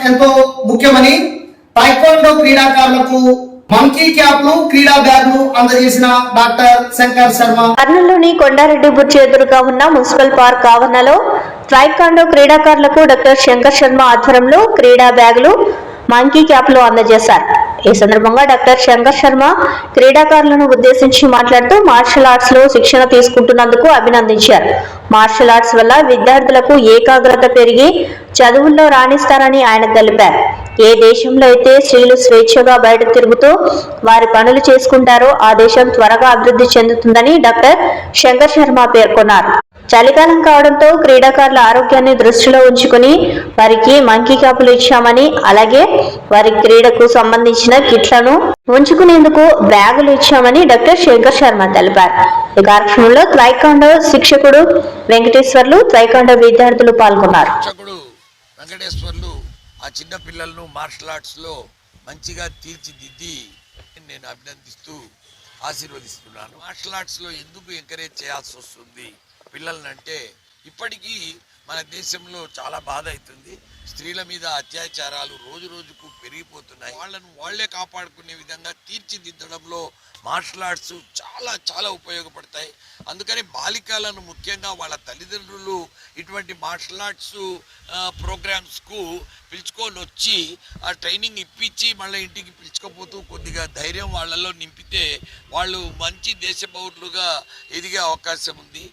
ఎంతో ముఖ్యమని టైక్వాండో క్రీడాకారులకు మంకీ క్యాప్లు క్రీడా బ్యాగ్లు అందజేసిన డాక్టర్ శంకర్ శర్మ. కర్నూలులోని కొండారెడ్డి బుర్జి ఎదురుగా ఉన్న మున్సిపల్ పార్క్ ఆవరణలో టైక్వాండో క్రీడాకారులకు డాక్టర్ శంకర్ శర్మ ఆధ్వర్యంలో క్రీడా బ్యాగులు మంకీ క్యాప్లు అందజేశారు. ఈ సందర్భంగా డాక్టర్ శంకర్ శర్మ క్రీడాకారులను ఉద్దేశించి మాట్లాడుతూ మార్షల్ ఆర్ట్స్ లో శిక్షణ తీసుకుంటున్నందుకు అభినందించారు. మార్షల్ ఆర్ట్స్ వల్ల విద్యార్థులకు ఏకాగ్రత పెరిగి చదువుల్లో రాణిస్తారని ఆయన తెలిపారు. ఏ దేశంలో అయితే స్త్రీలు స్వేచ్ఛగా బయట తిరుగుతూ వారి పనులు చేసుకుంటారో ఆ దేశం త్వరగా అభివృద్ధి చెందుతుందని డాక్టర్ శంకర్ శర్మ పేర్కొన్నారు. చలికాలం కావడంతో క్రీడాకారుల ఆరోగ్యాన్ని దృష్టిలో ఉంచుకుని వారికి మంకీ క్యాపులు ఇచ్చామని, అలాగే వారి క్రీడకు సంబంధించిన కిట్లను ఉంచుకునేందుకు బ్యాగులు ఇచ్చామని డాక్టర్ శంకర్ శర్మ తెలిపారు. ఈ కార్యక్రమంలో టైక్వాండో శిక్షకుడు వెంకటేశ్వర్లు, టైక్వాండో విద్యార్థులు పాల్గొన్నారు. వెంకటేశ్వర్లు ఆ చిన్న పిల్లలను మార్షల్ ఆర్ట్స్ లో మంచిగా తీర్చిదిద్ది నేను అభినందిస్తూ ఆశీర్వదిస్తున్నాను. మార్షల్ ఆర్ట్స్ లో ఎందుకు ఎంకరేజ్ చేయాల్సి వస్తుంది పిల్లలనంటే, ఇప్పటికీ మన దేశంలో చాలా బాధ అవుతుంది. స్త్రీల మీద అత్యాచారాలు రోజు రోజుకు పెరిగిపోతున్నాయి. వాళ్ళను వాళ్లే కాపాడుకునే విధంగా తీర్చిదిద్దడంలో మార్షల్ ఆర్ట్స్ చాలా చాలా ఉపయోగపడతాయి. అందుకని బాలికలను ముఖ్యంగా వాళ్ళ తల్లిదండ్రులు ఇటువంటి మార్షల్ ఆర్ట్స్ ప్రోగ్రామ్స్కు పిలుచుకొని వచ్చి ఆ ట్రైనింగ్ ఇప్పించి మళ్ళీ ఇంటికి పిలుచుకోపోతూ కొద్దిగా ధైర్యం వాళ్ళలో నింపితే వాళ్ళు మంచి దేశ పౌరులుగా ఎదిగే అవకాశం ఉంది.